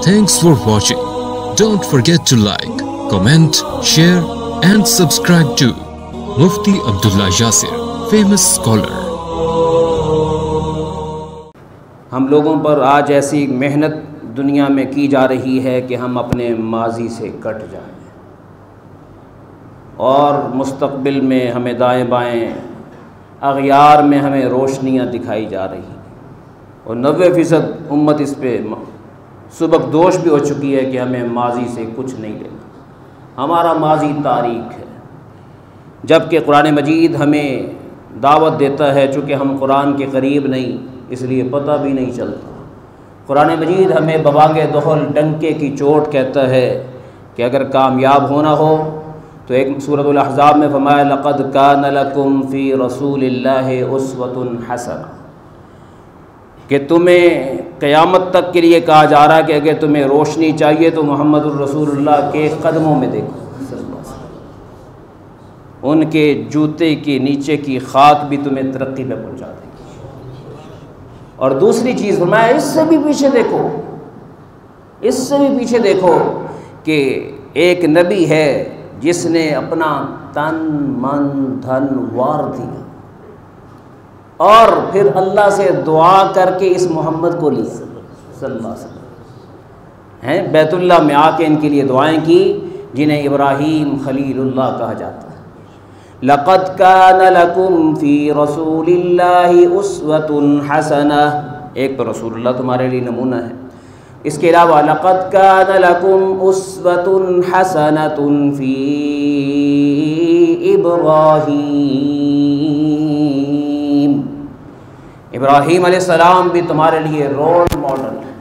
Thanks for watching. Don't forget to like, comment, share and subscribe to Mufti Abdullah Yasir, famous scholar. ہم لوگوں پر آج ایسی محنت دنیا میں کی جا رہی ہے کہ ہم اپنے ماضی سے کٹ جائیں اور مستقبل میں ہمیں دائیں بائیں اغیار میں ہمیں روشنیاں دکھائی جا رہی ہیں اور 90% امت اس پہ سبک دوش بھی ہو چکی ہے کہ ہمیں ماضی سے کچھ نہیں لینا، ہمارا ماضی تاریخ ہے. جبکہ قرآن مجید ہمیں دعوت دیتا ہے، چونکہ ہم قرآن کے قریب نہیں اس لیے پتہ بھی نہیں چلتا. قرآن مجید ہمیں بباغ دخل ڈنکے کی چوٹ کہتا ہے کہ اگر کامیاب ہونا ہو تو ایک سورۃ الاحزاب میں فرمایا لقد کان لکم فی رسول اللہ اسوۃ حسنہ، کہ تمہیں قیامت تک کے لیے کہا جا رہا ہے کہ اگر تمہیں روشنی چاہیے تو محمد الرسول اللہ کے قدموں میں دیکھو. ان کے جوتے کے نیچے کی خاک بھی تمہیں ترقی پہ پہنچا دے گی. اور دوسری چیز فرمایا اس سے بھی پیچھے دیکھو، اس سے بھی پیچھے دیکھو کہ ایک نبی ہے جس نے اپنا تن من دھن وار دیا اور پھر اللہ سے دعا کر کے اس محمد کو لیا صلی اللہ علیہ وسلم ہیں. بیت اللہ میں آ کے ان کے لیے دعائیں کی جنہیں ابراہیم خلیل اللہ کہا جاتا ہے. لقد کان لکم فی رسول اللہ اسوۃ حسنہ، ایک تو رسول اللہ تمہارے لیے نمونہ ہے. اس کے علاوہ لقد کان لکم اسوۃ حسنۃ فی ابراہیم علیہ السلام بھی تمہارے لیے رول ماڈل ہے.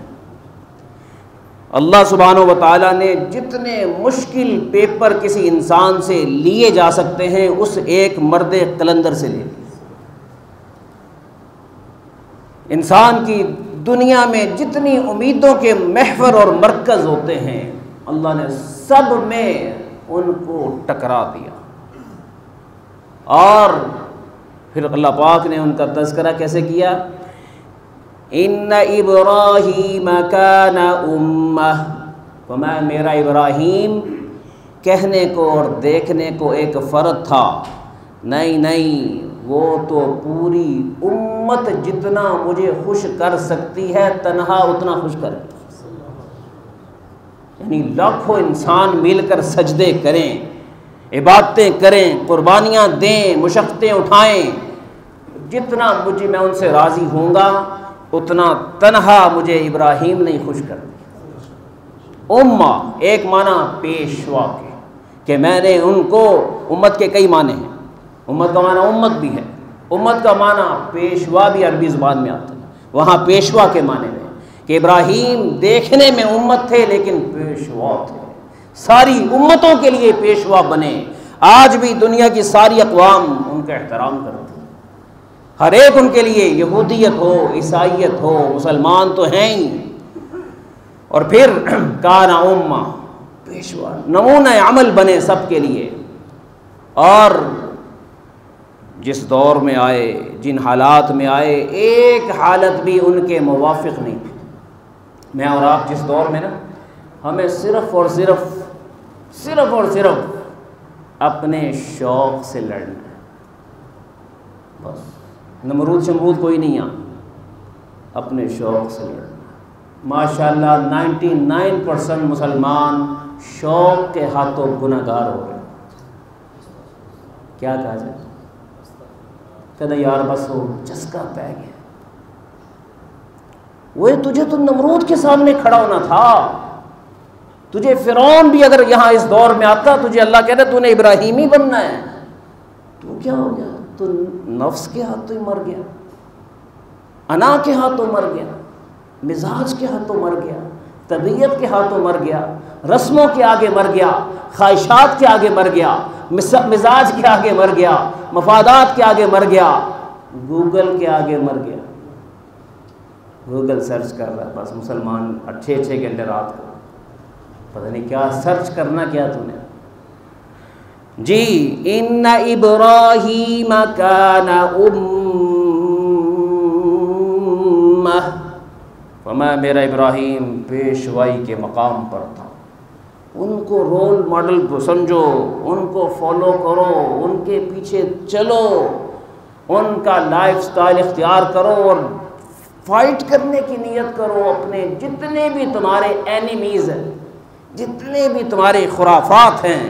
اللہ سبحانہ و تعالیٰ نے جتنے مشکل پیپر کسی انسان سے لیے جا سکتے ہیں اس ایک مرد قلندر سے لے لیے. انسان کی دنیا میں جتنی امیدوں کے محور اور مرکز ہوتے ہیں اللہ نے سب میں ان کو ٹکرا دیا. اور پھر اللہ پاک نے ان کا تذکرہ کیسے کیا؟ ان ابراہیم کان امہ، فرمایا میرا ابراہیم کہنے کو اور دیکھنے کو ایک فرد تھا، نہیں وہ تو پوری امت جتنا مجھے خوش کر سکتی ہے تنہا اتنا خوش کر دیا. یعنی لاکھوں انسان مل کر سجدے کریں، عبادتیں کریں، قربانیاں دیں، مشقتیں اٹھائیں، جتنا میں ان سے راضی ہوں گا اتنا تنہا مجھے ابراہیم نہیں خوش کر دیا. امہ ایک معنی پیشوا کے کہ میں نے ان کو، امت کے کئی معنی ہیں، امت کا معنی امت بھی ہے، امت کا معنی پیشوا بھی عربی زبان میں آتا ہے. وہاں پیشوا کے معنی میں کہ ابراہیم دیکھنے میں امت تھے لیکن پیشوا تھے، ساری امتوں کے لیے پیشوا بنے. آج بھی دنیا کی ساری اقوام ان کا احترام کرتی ہیں، ہر ایک ان کے لیے، یہودیت ہو، عیسائیت ہو، مسلمان تو ہیں ہی. اور پھر کانا امہ، پیشوا، نمونہ عمل بنے سب کے لیے. اور جس دور میں آئے، جن حالات میں آئے، ایک حالت بھی ان کے موافق نہیں تھی. میں اور آپ جس دور میں نا، ہمیں صرف اور صرف اپنے شوق سے لڑنا ہے بس. نمرود شمرود کوئی نہیں اپنے شوق سے لڑنا. ماشاءاللہ 99% مسلمان شوق کے ہاتھوں گناہگار ہو رہے ہیں. کیا کہا جائے؟ کہتا یار بس وہ چسکا پہ گیا. وہ تجھے تو نمرود کے سامنے کھڑا ہونا تھا، تجھے فرعون بھی اگر یہاں اس دور میں آتا تجھے اللہ کہتا تو نے ابراہیمی بننا ہے. تو کیا ہو گیا؟ تو نفس کے ہاتھوں ہی مر گیا، انا کے ہاتھوں مر گیا، مزاج کے ہاتھوں مر گیا، طبیعت کے ہاتھوں مر گیا، رسموں کے آگے مر گیا، خواہشات کے آگے مر گیا، مزاج کے آگے مر گیا، مفادات کے آگے مر گیا، گوگل کے آگے مر گیا. گوگل سرچ کر رہا ہے بس مسلمان 6 گھنٹے رات کو، پتہ نہیں کیا سرچ کرنا کیا تو نے. جی ان ابراہیم کان امہ، فرمایا میرا ابراہیم پیشوائی کے مقام پر تھا، ان کو رول ماڈل سمجھو، ان کو فالو کرو، ان کے پیچھے چلو، ان کا لائف سٹائل اختیار کرو اور فائٹ کرنے کی نیت کرو۔ اپنے جتنے بھی تمہارے اینیمیز ہیں، جتنے بھی تمہارے خرافات ہیں،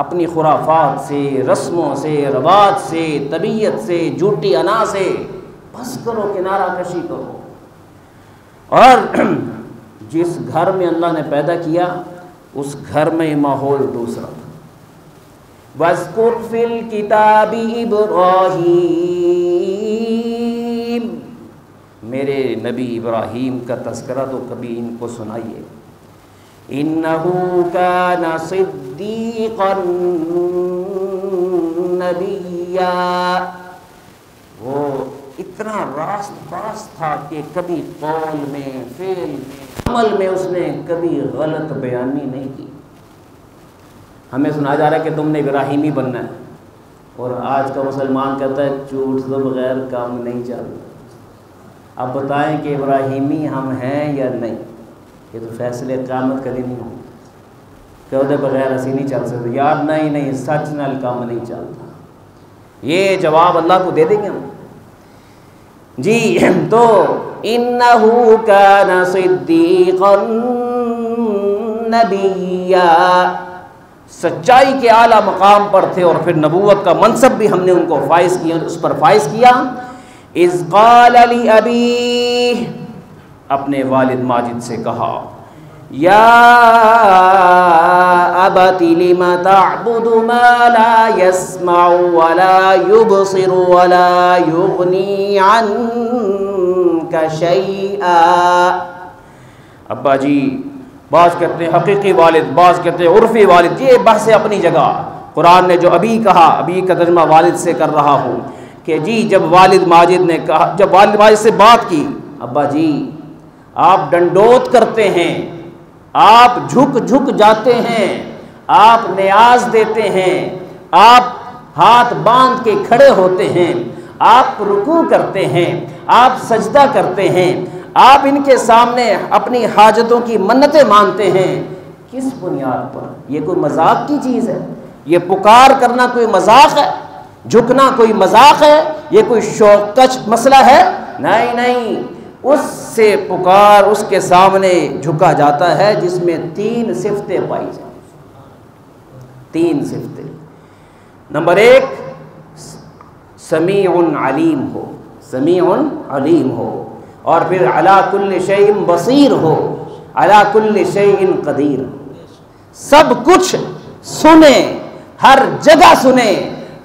اپنی خرافات سے، رسموں سے، رواج سے، طبیعت سے، جھوٹی انا سے بس کرو، کنارہ کشی کرو۔ اور جس گھر میں اللہ نے پیدا کیا اس گھر میں ماحول دوسرا تھا۔ وَاذْكُرْ فِي الْكِتَابِ إِبْرَاهِيمَ، میرے نبی ابراہیم کا تذکرہ تو کبھی ان کو سنائیے۔ إِنَّهُ كَانَ صِدِّيقًا نَبِيًّا، وہ اتنا راست باز تھا کہ کبھی قول میں، فعل میں، عمل میں اس نے کبھی غلط بیانی نہیں کی۔ ہمیں سنا جا رہا ہے کہ تم نے ابراہیمی بننا ہے، اور آج کا مسلمان کہتا ہے جھوٹ سے بغیر کام نہیں چلتا۔ اب بتائیں کہ ابراہیمی ہم ہیں یا نہیں؟ یہ تو فیصلے قیامت کا دن نہیں ہوں کہ وہ بغیر اسی نہیں چل سکتے، یار نہیں سچ نال کام نہیں چلتا۔ یہ جواب اللہ کو دے دیں گے ہم جی۔ تو انہو کان صدیقا نبیا، سچائی کے اعلیٰ مقام پر تھے، اور پھر نبوت کا منصب بھی ہم نے ان کو فائز کیا، اس پر فائز کیا۔ اذ قال لأبیہ، اپنے والد ماجد سے کہا، یا ابت لم تعبد ما لا يسمع ولا يبصر ولا يغني عنك شيئا۔ ابا جی، بعض کہتے ہیں حقیقی والد، بعض کہتے ہیں عرفی والد، یہ بحث ہے اپنی جگہ۔ قرآن نے جو ابھی کہا، ابھی کا ترجمہ والد سے کر رہا ہوں کہ جی جب والد ماجد نے کہا، جب والد ماجد سے بات کی، ابا جی آپ ڈنڈوت کرتے ہیں، آپ جھک جاتے ہیں، آپ نیاز دیتے ہیں، آپ ہاتھ باندھ کے کھڑے ہوتے ہیں، آپ رکوع کرتے ہیں، آپ سجدہ کرتے ہیں، آپ ان کے سامنے اپنی حاجتوں کی منتیں مانتے ہیں، کس بنیاد پر؟ یہ کوئی مذاق کی چیز ہے؟ یہ پکار کرنا کوئی مذاق ہے؟ جھکنا کوئی مذاق ہے؟ یہ کوئی شوق کش مسئلہ ہے؟ نہیں، اس سے پکار اس کے سامنے جھکا جاتا ہے جس میں 3 صفتیں پائی جائیں۔ 3 صفتیں۔ نمبر 1، سمیع علیم ہو، سمیع علیم ہو، اور پھر علی کل شیء بصیر ہو، علی کل شیء قدیر، سب کچھ سنیں، ہر جگہ سنیں،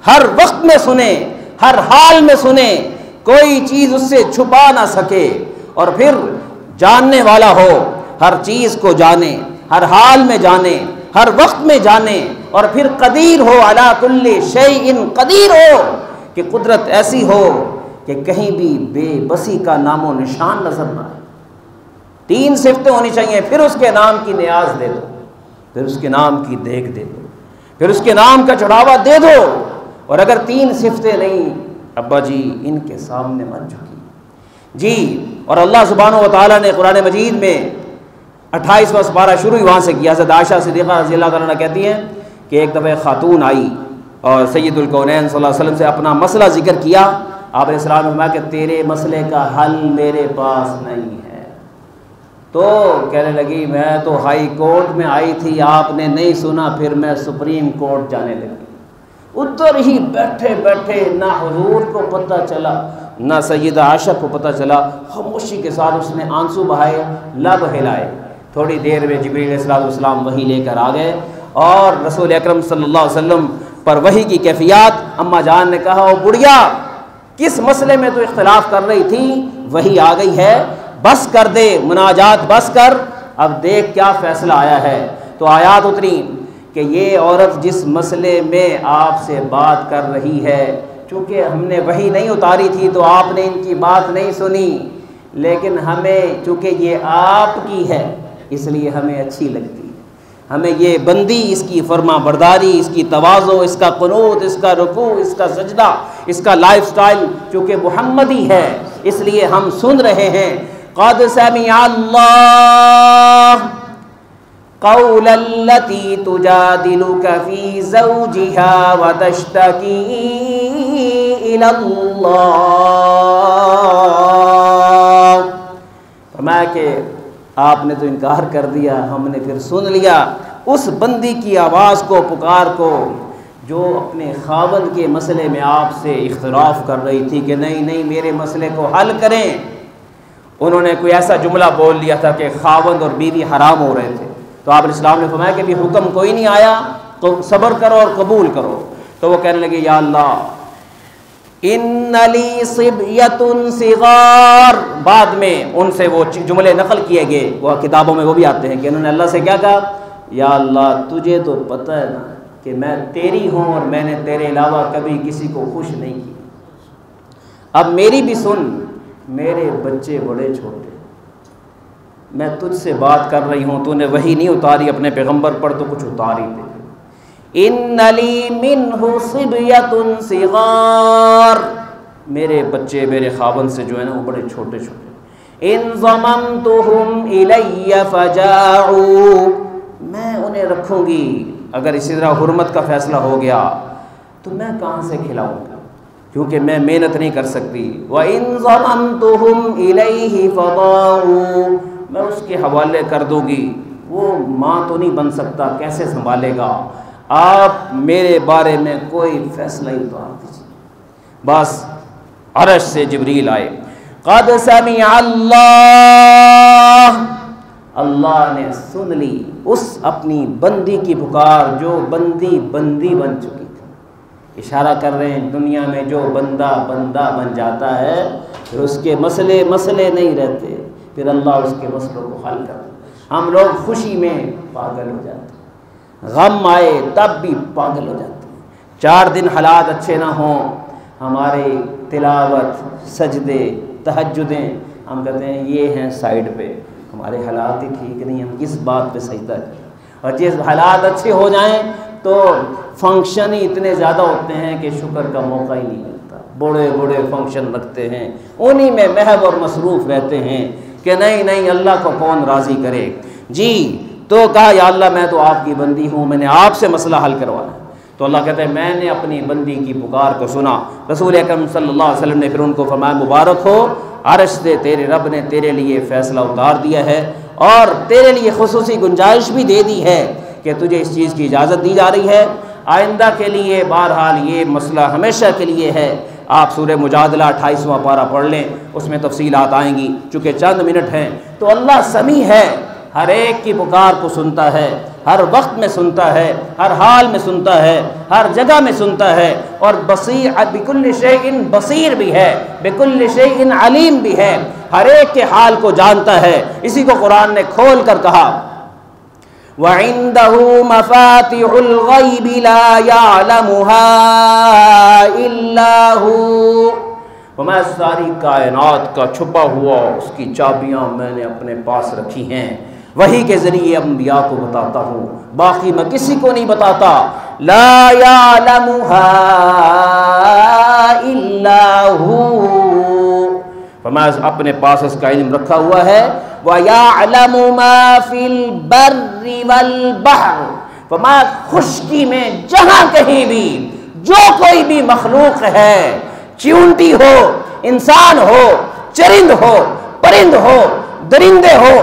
ہر وقت میں سنیں، ہر حال میں سنیں، کوئی چیز اس سے چھپا نہ سکے، اور پھر جاننے والا ہو، ہر چیز کو جانے، ہر حال میں جانے، ہر وقت میں جانے، اور پھر قدیر ہو، علی کل شیء قدیر ہو، کہ قدرت ایسی ہو کہ کہیں بھی بے بسی کا نام و نشان نظر نہ آئے۔ 3 صفتیں ہونی چاہیے، پھر اس کے نام کی نیاز دے دو، پھر اس کے نام کی دیکھ دے دو، پھر اس کے نام کا چڑھاوا دے دو۔ اور اگر 3 صفتیں نہیں، ابا جی ان کے سامنے مت جھکی جی۔ اور اللہ سبحانہ و تعالیٰ نے قرآن مجید میں 28واں سپارہ شروع وہاں سے کیا۔ حضرت عائشہ صدیقہ رضی اللہ تعالیٰ عنہ کہتی ہیں کہ ایک دفعہ خاتون آئی اور سید الکونین صلی اللہ علیہ وسلم سے اپنا مسئلہ ذکر کیا۔ آپ علیہ السلام نے فرمایا کہ تیرے مسئلے کا حل میرے پاس نہیں ہے۔ تو کہنے لگی میں تو ہائی کورٹ میں آئی تھی، آپ نے نہیں سنا، پھر میں سپریم کورٹ جانے لگی۔ ادھر ہی بیٹھے بیٹھے نہ حضور کو پتہ چلا، نہ سیدہ عائشہ کو پتہ چلا، خاموشی کے ساتھ اس نے آنسو بہائے، لب ہلائے۔ تھوڑی دیر میں جبریل علیہ السلام وحی لے کر آ گئے، اور رسول اکرم صلی اللہ علیہ وسلم پر وحی کی کیفیات۔ اماں جان نے کہا، او بڑھیا، کس مسئلے میں تو اختلاف کر رہی تھی، وحی آ گئی ہے، بس کر دے، مناجات بس کر، اب دیکھ کیا فیصلہ آیا ہے۔ تو آیات اتری کہ یہ عورت جس مسئلے میں آپ سے بات کر رہی ہے، چونکہ ہم نے وحی نہیں اتاری تھی تو آپ نے ان کی بات نہیں سنی، لیکن ہمیں چونکہ یہ آپ کی ہے اس لیے ہمیں اچھی لگتی ہے، ہمیں یہ بندی، اس کی فرما برداری، اس کی تواضع، اس کا قنوت، اس کا رکوع، اس کا سجدہ، اس کا لائف سٹائل چونکہ محمدی ہے اس لیے ہم سن رہے ہیں۔ قد سمع اللہ قول التي تجادلك في زوجها وتشتكي إلى الله. فرمایا کہ آپ نے تو انکار کر دیا، ہم نے پھر سن لیا اس بندی کی آواز کو، پکار کو، جو اپنے خاوند کے مسئلے میں آپ سے اختلاف کر رہی تھی کہ نہیں نہیں میرے مسئلے کو حل کریں. انہوں نے کوئی ایسا جملہ بول لیا تھا کہ خاوند اور بیوی حرام ہو رہے تھے، تو آپ علیہ السلام نے فرمایا کہ بھی حکم کوئی نہیں آیا تو صبر کرو اور قبول کرو. تو وہ کہنے لگے یا اللہ ان لی صبیۃ صغار. بعد میں ان سے وہ جملے نقل کیے گئے، وہ کتابوں میں وہ بھی آتے ہیں کہ انہوں نے اللہ سے کیا کہا، یا اللہ تجھے تو پتہ ہے نا کہ میں تیری ہوں اور میں نے تیرے علاوہ کبھی کسی کو خوش نہیں کیا. اب میری بھی سن، میرے بچے بڑے چھوٹے، میں تجھ سے بات کر رہی ہوں، تو نے وحی نہیں اتاری اپنے پیغمبر پر تو کچھ اتاری دے. ان لی منہ صبیۃ صغار. میرے بچے میرے خاوند سے جو ہے نا وہ بڑے چھوٹے چھوٹے. ان ضممتہم الی فجاعوا. میں انہیں رکھوں گی، اگر اسی طرح حرمت کا فیصلہ ہو گیا تو میں کہاں سے کھلاؤں گا، کیونکہ میں محنت نہیں کر سکتی. وَإِن ضَمَمْتُهُمْ إِلَيْهِ فَضَاعُوا. میں اس کے حوالے کر دوں گی، وہ ماں تو نہیں بن سکتا، کیسے سنبھالے گا. آپ میرے بارے میں کوئی فیصلہ ہی اتار دیجیے. بس عرش سے جبریل آئے. قد سمع اللہ. اللہ نے سن لی اس اپنی بندی کی پکار جو بندی بن چکی تھی. اشارہ کر رہے ہیں دنیا میں جو بندہ بن جاتا ہے پھر اس کے مسئلے نہیں رہتے، پھر اللہ اس کے مسئلوں کو حل کرتا. ہم لوگ خوشی میں پاگل ہو جاتے ہیں، غم آئے تب بھی پاگل ہو جاتے ہیں. 4 دن حالات اچھے نہ ہوں، ہمارے تلاوت، سجدے، تہجدیں، ہم کہتے ہیں یہ ہیں سائیڈ پہ، ہمارے حالات ہی ٹھیک نہیں، ہم کس بات پہ سجدہ کریں. اور جس حالات اچھے ہو جائیں تو فنکشن ہی اتنے زیادہ ہوتے ہیں کہ شکر کا موقع ہی نہیں ملتا. بڑے فنکشن رکھتے ہیں، انہی میں محو اور مصروف رہتے ہیں کہ نہیں اللہ کو کون راضی کرے. جی تو کہا یا اللہ میں تو آپ کی بندی ہوں، میں نے آپ سے مسئلہ حل کروانا. تو اللہ کہتے ہیں میں نے اپنی بندی کی پکار کو سنا. رسول اکرم صلی اللہ علیہ وسلم نے پھر ان کو فرمایا مبارک ہو، عرش سے تیرے رب نے تیرے لیے فیصلہ اتار دیا ہے اور تیرے لیے خصوصی گنجائش بھی دے دی ہے کہ تجھے اس چیز کی اجازت دی جا رہی ہے. آئندہ کے لیے بہرحال یہ مسئلہ ہمیشہ کے لیے ہے. آپ سورہ مجادلہ 28واں پارہ پڑھ لیں، اس میں تفصیلات آئیں گی. چونکہ چند منٹ ہیں تو اللہ سمیع ہے، ہر ایک کی پکار کو سنتا ہے، ہر وقت میں سنتا ہے، ہر حال میں سنتا ہے، ہر جگہ میں سنتا ہے. اور بصیر بکل شیء بصیر بھی ہے، بکل شیء علیم بھی ہے، ہر ایک کے حال کو جانتا ہے. اسی کو قرآن نے کھول کر کہا وَعِندَهُ مَفَاتِحُ الْغَيْبِ لَا يَعْلَمُهَا إِلَّا هُوَ. میں ساری کائنات کا چھپا ہوا اس کی چابیاں میں نے اپنے پاس رکھی ہیں، وحی کے ذریعے انبیاء کو بتاتا ہوں، باقی میں کسی کو نہیں بتاتا. لا يعلمها الا هو. فرمایا اپنے پاس اس کا علم رکھا ہوا ہے. وَيَعْلَمُ مَا فِي الْبَرِّ وَالْبَحْرِ. فرمایا خشکی میں جہاں کہیں بھی جو کوئی بھی مخلوق ہے، چیونٹی ہو، انسان ہو، چرند ہو، پرند ہو، درندے ہو،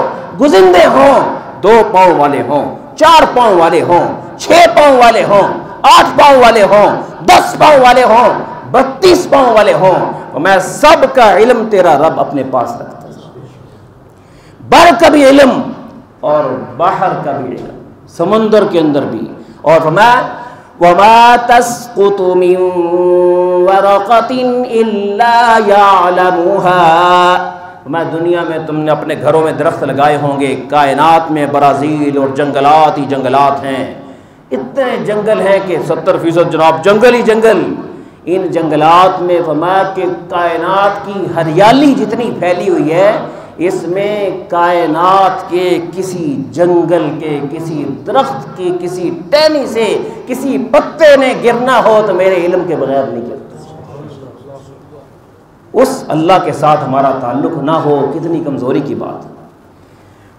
گزندے ہوں، 2 پاؤں والے ہوں، 4 پاؤں والے ہوں، 6 پاؤں والے ہوں، 8 پاؤں والے ہوں، 10 پاؤں والے ہوں، 32 پاؤں والے ہوں، میں سب کا علم تیرا رب اپنے پاس رکھتا ہے. بر کا بھی علم اور باہر کا بھی علم، سمندر کے اندر بھی. اور فرمایا وَمَا تَسْقُطُ مِن وَرَقَةٍ إِلَّا يَعْلَمُهَا. میں دنیا میں تم نے اپنے گھروں میں درخت لگائے ہوں گے، کائنات میں برازیل اور جنگلات ہی جنگلات ہیں. اتنے جنگل ہیں کہ 70% جناب جنگل ہی جنگل. ان جنگلات میں فرمایا کہ کائنات کی ہریالی جتنی پھیلی ہوئی ہے، اس میں کائنات کے کسی جنگل کے، کسی درخت کی، کسی ٹہنی سے، کسی پتے نے گرنا ہو تو میرے علم کے بغیر نہیں گرتا. اس اللہ کے ساتھ ہمارا تعلق نہ ہو، کتنی کمزوری کی بات ہے۔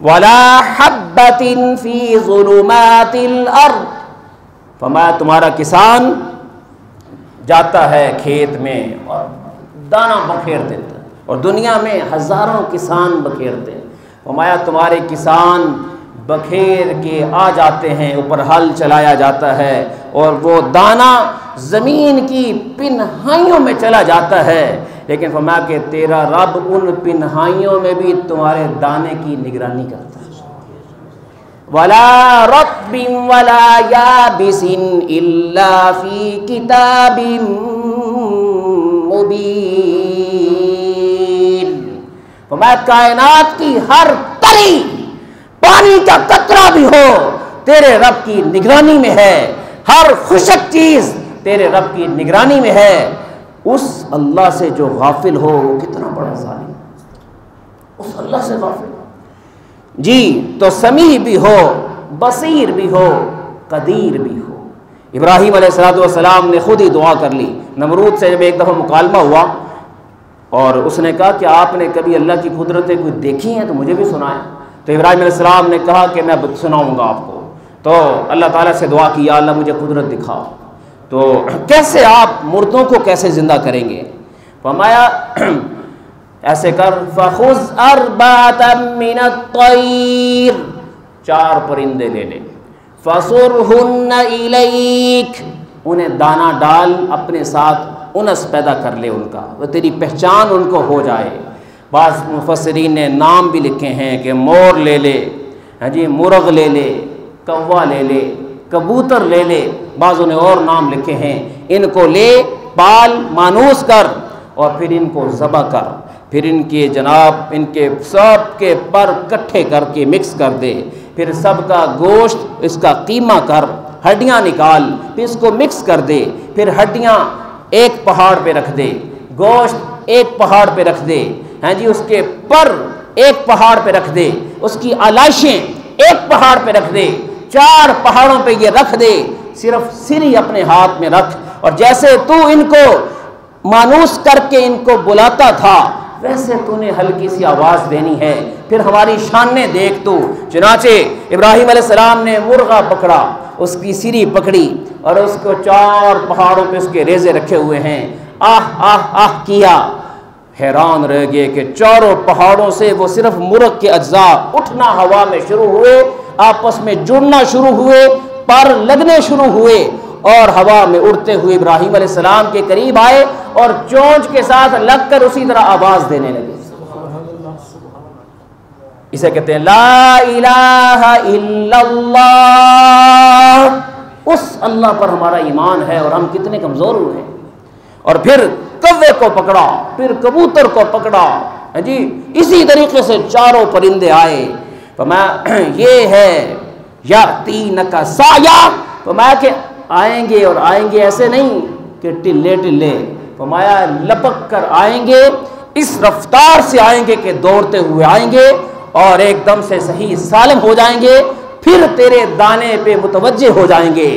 وَلَا حَبَّةٍ فِي ظُلُمَاتِ الْأَرْضِ، فرمایا تمہارا کسان جاتا ہے کھیت میں اور دانہ بکھیر دیتا ہے، اور دنیا میں ہزاروں کسان بکھیرتے ہیں، فرمایا تمہارے کسان بکھیر کے آ جاتے ہیں، اوپر ہل چلایا جاتا ہے اور وہ دانہ زمین کی پنہائیوں میں چلا جاتا ہے، لیکن فرمایا کہ تیرا رب ان پنہائیوں میں بھی تمہارے دانے کی نگرانی کرتا ہے۔ وَلَا رَطْبٍ وَلَا يَابِسٍ إِلَّا فِي كِتَابٍ مُبِينٍ، فرمایا کائنات کی ہر تری، پانی کا قطرہ بھی ہو تیرے رب کی نگرانی میں ہے، ہر خشک چیز تیرے رب کی نگرانی میں ہے۔ اس اللہ سے جو غافل ہو وہ کتنا بڑا ظالم، اس اللہ سے غافل جی تو سمیع بھی ہو، بصیر بھی ہو، قدیر بھی ہو۔ ابراہیم علیہ السلام نے خود ہی دعا کر لی۔ نمرود سے جب ایک دفعہ مکالمہ ہوا اور اس نے کہا کہ آپ نے کبھی اللہ کی قدرتیں کوئی دیکھی ہیں تو مجھے بھی سنائیں، تو ابراہیم علیہ السلام نے کہا کہ میں سناؤں گا آپ کو۔ تو اللہ تعالیٰ سے دعا کی، یا اللہ مجھے قدرت دکھاؤ، تو کیسے آپ مردوں کو کیسے زندہ کریں گے؟ فرمایا ایسے کر، فَخُذْ أَرْبَعَةً مِّنَ الطَّيْرِ، 4 پرندے لے لے، فَصُرْهُنَّ إِلَيْكَ، انہیں دانہ ڈال اپنے ساتھ، انس پیدا کر لے ان کا، وہ تیری پہچان ان کو ہو جائے۔ بعض مفسرین نے نام بھی لکھے ہیں کہ مور لے لے، ہاں جی مرغ لے لے، کوا لے لے، کبوتر لے لے، بعضوں نے اور نام لکھے ہیں۔ ان کو لے، پال، مانوس کر، اور پھر ان کو ذبح کر، پھر ان کے جناب ان کے سب کے پر کٹھے کر کے مکس کر دے، پھر سب کا گوشت اس کا قیمہ کر، ہڈیاں نکال، پھر اس کو مکس کر دے، پھر ہڈیاں ایک پہاڑ پہ رکھ دے، گوشت ایک پہاڑ پہ رکھ دے، ہاں جی اس کے پر ایک پہاڑ پہ رکھ دے، اس کی علائشیں ایک پہاڑ پہ رکھ دے، 4 پہاڑوں پہ یہ رکھ دے، صرف سری اپنے ہاتھ میں رکھ، اور جیسے تو ان کو مانوس کر کے ان کو بلاتا تھا ویسے تو نے ہلکی سی آواز دینی ہے، پھر ہماری شانیں دیکھ تو۔ چنانچہ ابراہیم علیہ السلام نے مرغا پکڑا، اس کی سری پکڑی اور اس کو 4 پہاڑوں پہ اس کے ریزے رکھے ہوئے ہیں، آہ آہ آہ کیا، حیران رہ گئے کہ 4 پہاڑوں سے وہ صرف مرغ کے اجزاء اٹھنا ہوا میں شروع ہوئے، آپس میں جڑنا شروع ہوئے، پر لگنے شروع ہوئے، اور ہوا میں اڑتے ہوئے ابراہیم علیہ السلام کے قریب آئے اور چونچ کے ساتھ لگ کر اسی طرح آواز دینے لگے۔ اسے کہتے ہیں لا الہ الا اللہ، اس اللہ پر ہمارا ایمان ہے اور ہم کتنے کمزور ہوئے ہیں۔ اور پھر کوے کو پکڑا، پھر کبوتر کو پکڑا، جی اسی طریقے سے 4 پرندے آئے۔ فرمایا یہ ہے یاتینک سعیا، فرمایا کہ آئیں گے، اور آئیں گے ایسے نہیں کہ ٹلے ٹلے، فرمایا لپک کر آئیں گے، اس رفتار سے آئیں گے کہ دوڑتے ہوئے آئیں گے اور ایک دم سے صحیح سالم ہو جائیں گے، پھر تیرے دانے پہ متوجہ ہو جائیں گے۔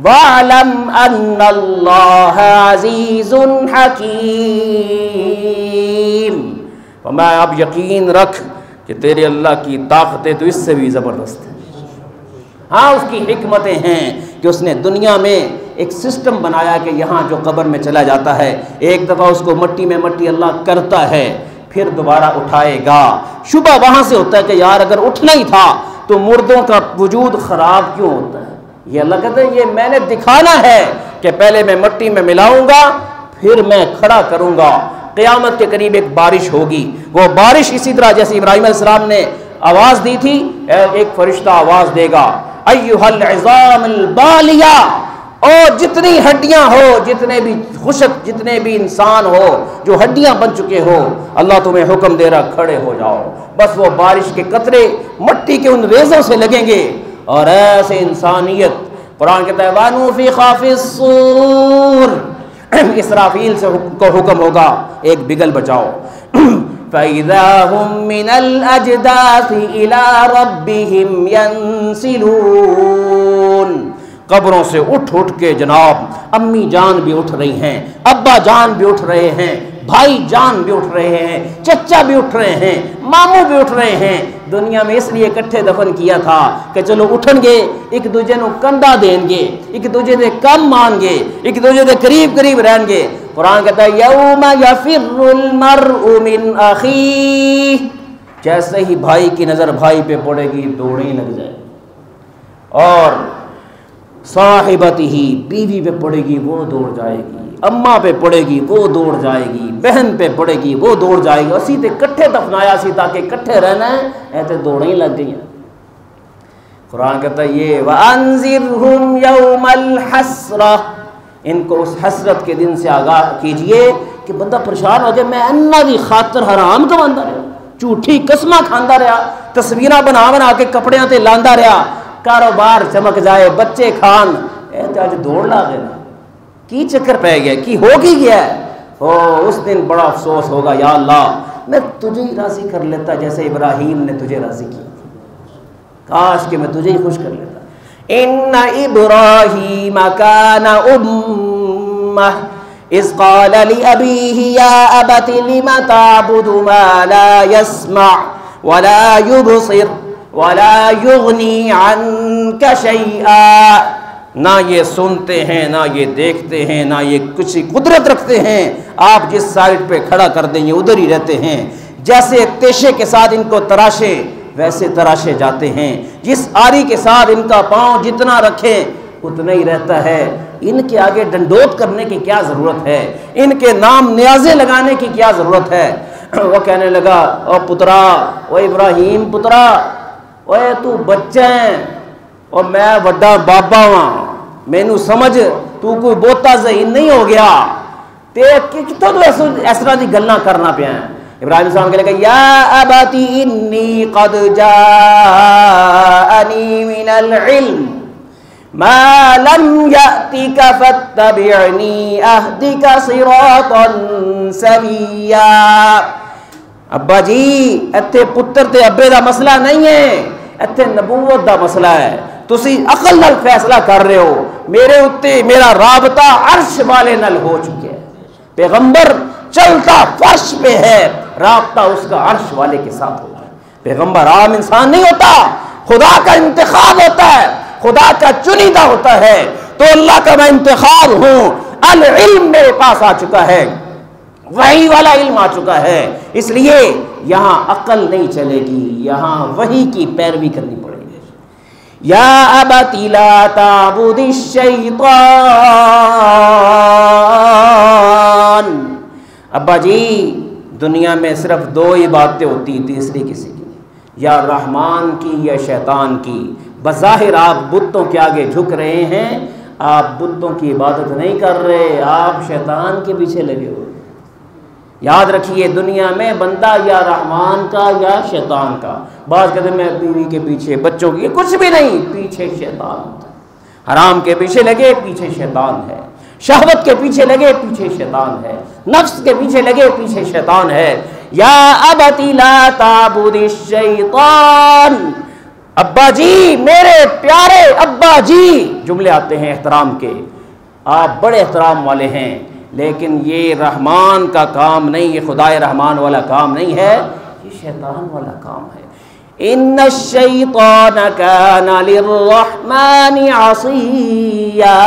وَاعْلَمْ أَنَّ اللَّهَ عَزِيزٌ حَكِيمٌ، فرمایا اب یقین رکھ کہ تیرے اللہ کی طاقتیں تو اس سے بھی زبردست ہیں۔ ہاں اس کی حکمتیں ہیں کہ اس نے دنیا میں ایک سسٹم بنایا کہ یہاں جو قبر میں چلا جاتا ہے ایک دفعہ اس کو مٹی میں مٹی اللہ کرتا ہے، پھر دوبارہ اٹھائے گا۔ شبہ وہاں سے ہوتا ہے کہ یار اگر اٹھنا ہی تھا تو مردوں کا وجود خراب کیوں ہوتا ہے؟ یہ اللہ کہتے ہیں یہ میں نے دکھانا ہے کہ پہلے میں مٹی میں ملاؤں گا، پھر میں کھڑا کروں گا، قیامت کے قریب ایک بارش ہوگی، وہ بارش اسی طرح جیسے ابراہیم علیہ السلام نے آواز دی تھی، ایک فرشتہ آواز دے گا، ایھا العظام البالیہ، اور جتنی ہڈیاں ہو، جتنے بھی خشک جتنے بھی انسان ہو جو ہڈیاں بن چکے ہو، اللہ تمہیں حکم دے رہا کھڑے ہو جاؤ، بس وہ بارش کے قطرے مٹی کے ان ریزوں سے لگیں گے اور ایسے انسانیت، قرآن کہتا ہے وَنُفِخَ فِي الصُّورِ، اسرافیل سے کو حکم ہوگا ایک بگل بچاؤ، فَإِذَا هُم مِّنَ الْأَجْدَاثِ إِلَىٰ رَبِّهِمْ يَنْسِلُونَ، قبروں سے اٹھ اٹھ کے جناب امی جان بھی اٹھ رہی ہیں، ابا جان بھی اٹھ رہے ہیں، بھائی جان بھی اٹھ رہے ہیں، چچا بھی اٹھ رہے ہیں، ماموں بھی اٹھ رہے ہیں۔ دنیا میں اس لیے اکٹھے دفن کیا تھا کہ چلو اٹھن گے، ایک دوجے نو کنڈا دیں گے، ایک دوجے دے کم مان گے، ایک دوجے دے قریب قریب رہیں گے۔ قرآن کہتا ہے یوم یفر المرء من اخیہ، جیسے ہی بھائی کی نظر بھائی پہ پڑے گی دوڑیں لگ جائے، اور صاحبتہ، بیوی پہ پڑے گی وہ دوڑ جائے گی، اماں پہ پڑے گی وہ دوڑ جائے گی، بہن پہ پڑے گی وہ دوڑ جائے گی۔ اسی تے کٹھے دفنایا سی تاکہ کٹھے رہنا ہے، ایتے دوڑیں ہی لگ گئی ہیں۔ قرآن کہتا ہے یہ وَأَنذِرْهُمْ يَوْمَ الْحَسْرَةِ، ان کو اس حسرت کے دن سے آگاہ کیجئے کہ بندہ پریشان ہو جائے، میں انہاں دی خاطر حرام کماندا رہا، جھوٹھی قسماں کھاندا رہا، تصویراں بنا بنا کے کپڑیاں تے لاندا رہا، کاروبار چمک جائے، بچے کھان، اے تے اج دوڑ لا گئے نا، کی چکر پہ گیا، کی ہو کی گیا ہے؟ اس دن بڑا افسوس ہوگا، یا اللہ میں تجھے ہی راضی کر لیتا جیسے ابراہیم نے تجھے راضی کیا، کاش کہ میں تجھے ہی خوش کر لیتا۔ ان ابراہیم کان امہ اذ قال لأبیہ یا ابت لم تعبد ما لا يسمع ولا يبصر ولا یغنی عنک شیئا، نہ یہ سنتے ہیں، نہ یہ دیکھتے ہیں، نہ یہ کچھ قدرت رکھتے ہیں، آپ جس سائڈ پہ کھڑا کر دیں یہ ادھر ہی رہتے ہیں، جیسے تیشے کے ساتھ ان کو تراشے ویسے تراشے جاتے ہیں، جس آری کے ساتھ ان کا پاؤں جتنا رکھیں اتنا ہی رہتا ہے، ان کے آگے ڈنڈوت کرنے کی کیا ضرورت ہے، ان کے نام نیازے لگانے کی کیا ضرورت ہے؟ وہ کہنے لگا او پترا، او ابراہیم پترا، اوے تو بچہ ہے اور میں وڈا بابا ہاں، مینوں سمجھ، تو کوئی بوتا ذہین نہیں ہو گیا، تے کتوں تو اس طرح دی گلاں کرنا پیا ہے۔ ابراہیم السلام کہنے لگا یا اباتی انی قد جاءنی من العلم ما لم یأتک فاتبعنی اہدک صراطا سویا۔ ابا جی ایتھے پتر تے ابے دا مسئلہ نہیں ہے، ایتھے نبوت دا مسئلہ ہے، تسی عقل نال فیصلہ کر رہے ہو، میرے اتے میرا رابطہ عرش والے نال ہو چکے ہے، پیغمبر چلتا فرش پہ ہے، رابطہ اس کا عرش والے کے ساتھ ہوتا ہے۔ پیغمبر عام انسان نہیں ہوتا، خدا کا انتخاب ہوتا ہے، خدا کا چنیدہ ہوتا ہے، تو اللہ کا میں انتخاب ہوں، العلم میرے پاس آ چکا ہے، وحی والا علم آ چکا ہے، اس لیے یہاں عقل نہیں چلے گی، یہاں وحی کی پیروی کرنی پڑے گی۔ یا ابت لا تعبد الشیطان، ابا جی دنیا میں صرف دو ہی باتیں ہوتی، تیسری کسی کی، یا رحمان کی یا شیطان کی۔ بظاہر آپ بتوں کے آگے جھک رہے ہیں، آپ بتوں کی عبادت نہیں کر رہے، آپ شیطان کے پیچھے لگے ہوئے۔ یاد رکھیے دنیا میں بندہ یا رحمان کا یا شیطان کا، بعض کہتے ہیں میں بیوی کے پیچھے، بچوں کی، کچھ بھی نہیں، پیچھے شیطان ہوتا ہے۔ حرام کے پیچھے لگے پیچھے شیطان ہے، شہوت کے پیچھے لگے پیچھے شیطان ہے، نفس کے پیچھے لگے پیچھے شیطان ہے۔ یا ابت لا تعبد الشیطان، ابا جی میرے پیارے ابا جی، جملے آتے ہیں احترام کے، آپ بڑے احترام والے ہیں، لیکن یہ رحمان کا کام نہیں، یہ خدائے رحمان والا کام نہیں ہے، یہ شیطان والا کام ہے۔ ان الشیطان کان للرحمن عصیا،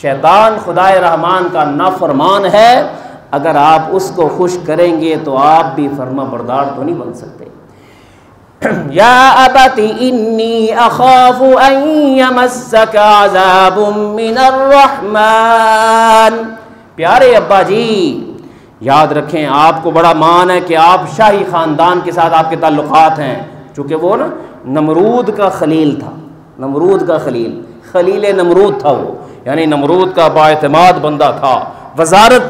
شیطان خدائے رحمان کا نافرمان ہے، اگر آپ اس کو خوش کریں گے تو آپ بھی فرما بردار تو نہیں بن سکتے۔ یا ابت انی اخاف ان یمسک عذاب من الرحمن، پیارے ابا جی یاد رکھیں آپ کو بڑا مان ہے کہ آپ شاہی خاندان کے ساتھ آپ کے تعلقات ہیں، چونکہ وہ نا نمرود کا خلیل تھا، نمرود کا خلیل نمرود تھا وہ، یعنی نمرود کا بااعتماد بندہ تھا، وزارت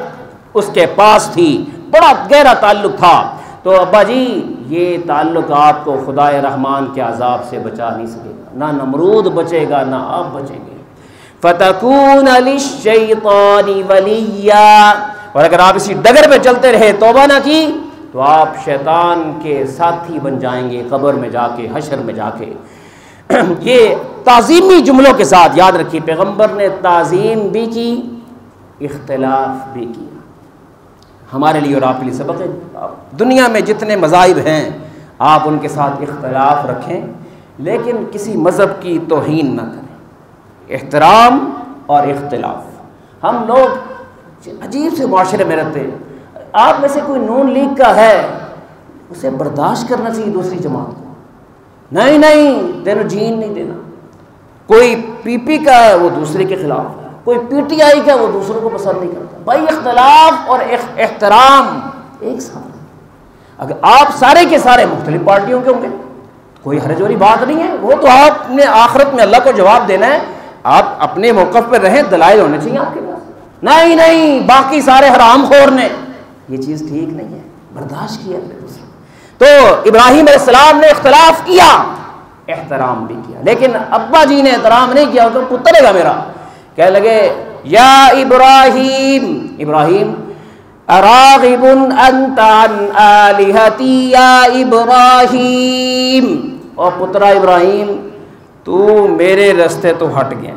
اس کے پاس تھی، بڑا گہرا تعلق تھا، تو ابا جی یہ تعلق آپ کو خدائے رحمان کے عذاب سے بچا نہیں سکے گا، نہ نمرود بچے گا نہ آپ بچیں گے۔ فَتَكُونَ لِلشَّيْطَانِ وَلِيًّا، اور اگر آپ اسی ڈگر پہ چلتے رہے، توبہ نہ کی، تو آپ شیطان کے ساتھی بن جائیں گے قبر میں جا کے، حشر میں جا کے۔ یہ تعظیمی جملوں کے ساتھ یاد رکھیے، پیغمبر نے تعظیم بھی کی، اختلاف بھی کیا۔ ہمارے لیے اور آپ کے لیے سبق ہے. دنیا میں جتنے مذاہب ہیں آپ ان کے ساتھ اختلاف رکھیں لیکن کسی مذہب کی توہین نہ کریں. احترام اور اختلاف. ہم لوگ عجیب سے معاشرے میں رہتے ہیں. آپ میں سے کوئی نون لیگ کا ہے اسے برداشت کرنا چاہیے دوسری جماعت کو. نہیں تینوں جین نہیں دینا. کوئی پی پی کا ہے وہ دوسرے کے خلاف ہے, کوئی پی ٹی آئی کا وہ دوسروں کو پسند نہیں کرتا. بھائی اختلاف اور احترام ایک ساتھ. اگر آپ سارے کے سارے مختلف پارٹیوں کے ہوں گے کوئی حرج والی بات نہیں ہے. وہ تو آپ نے آخرت میں اللہ کو جواب دینا ہے. آپ اپنے موقف پہ رہیں, دلائل ہونے چاہیے آپ کے پاس. نہیں باقی سارے حرام خور نے, یہ چیز ٹھیک نہیں ہے. برداشت کیا دوسرے. تو ابراہیم علیہ السلام نے اختلاف کیا, احترام بھی کیا, لیکن ابا جی نے احترام نہیں کیا. تو پتر ہے گا میرا, کہنے لگے یا ابراہیم اراغب انت عن آلہتی یا ابراہیم. اور پترا ابراہیم تو میرے رستے تو ہٹ گیا.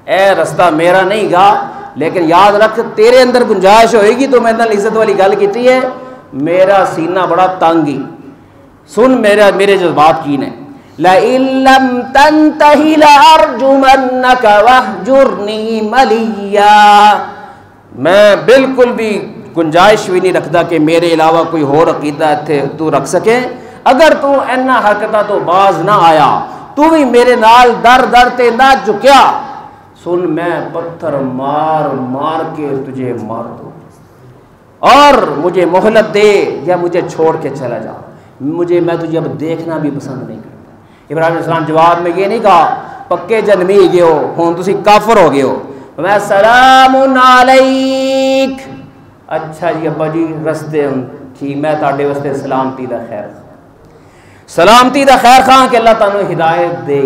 اے رستہ میرا نہیں گا, لیکن یاد رکھ تیرے اندر گنجائش ہوئے گی تو میں نے عزت والی گل کی ہے. میرا سینہ بڑا تانگی. سن میرے جذبات کی نے. لَإِن لَّمْ تَنْتَهِ لَأَرْجُمَنَّكَ وَاهْجُرْنِي مَلِيًّا. میں بالکل بھی گنجائش بھی نہیں رکھتا کہ میرے علاوہ کوئی اور عقیدہ تو رکھ سکے. اگر تو اینا حرکتہ تو باز نہ آیا, تو بھی میرے نال در تے نہ جھکیا, سن میں پتھر مار کے تجھے مار دوں اور مجھے مہلت دے یا مجھے چھوڑ کے چلا جا. میں تجھے اب دیکھنا بھی پسند نہیں کرتا. ابراہیم علیہ السلام جواب میں یہ نہیں کہا پکے جنمی گئے ہو ہوں تسی کافر ہو گئے ہو. میں سلام علیک. اچھا جی ابا جی رستے تھی میں تاڑے واسطے سلامتی دا خیر خواہ کہ اللہ تعالیٰ ہدایت دے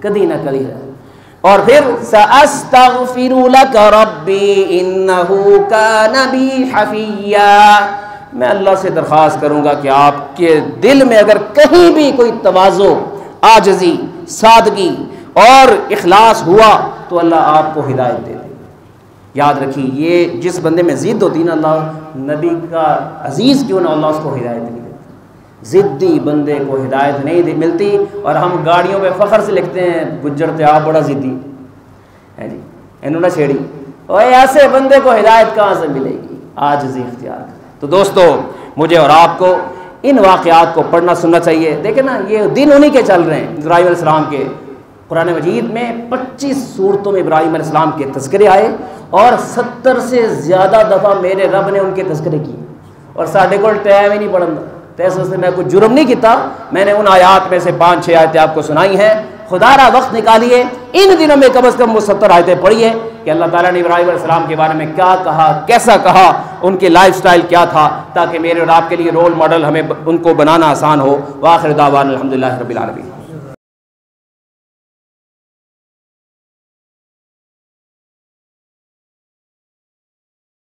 کدی نہ کدی ہے. اور پھر سأستغفر لک ربی انہ کان بی حفیا. میں اللہ سے درخواست کروں گا کہ آپ کے دل میں اگر کہیں بھی کوئی تواضع, عاجزی, سادگی اور اخلاص ہوا تو اللہ آپ کو ہدایت دے دے. یاد رکھیے یہ جس بندے میں ضد ہوتی ہے نا, اللہ نبی کا عزیز کیوں نہ اللہ اس کو ہدایت نہیں دیتا. ضدی بندے کو ہدایت نہیں ملتی. اور ہم گاڑیوں پہ فخر سے لکھتے ہیں گجر تے آپ بڑا ضدی ہے جی, انہوں نے چھیڑی. اور ایسے بندے کو ہدایت کہاں سے ملے گی؟ عاجزی اختیار کریں. تو دوستو مجھے اور آپ کو ان واقعات کو پڑھنا سننا چاہیے. دیکھیں نا یہ دن انہی کے چل رہے ہیں ابراہیم علیہ السلام کے. قرآن مجید میں 25 صورتوں میں ابراہیم علیہ السلام کے تذکرے آئے اور 70 سے زیادہ دفعہ میرے رب نے ان کے تذکرے کیے. اور ساڈے کو ٹائم ہی نہیں پڑھنا. تیسے سے میں کوئی جرم نہیں کیتا. میں نے ان آیات میں سے 5-6 آیتیں آپ کو سنائی ہیں. خدا را وقت نکالیے ان دنوں میں کم از کم وہ 70 آیتیں پڑھیے کہ اللہ تعالیٰ نے ابراہیم علیہ السلام کے بارے میں کیا کہا, کیسا کہا, ان کے لائف سٹائل کیا تھا, تاکہ میرے اور آپ کے لیے رول ماڈل ہمیں ان کو بنانا آسان ہو. وآخر دعوانا الحمدللہ رب العالمین.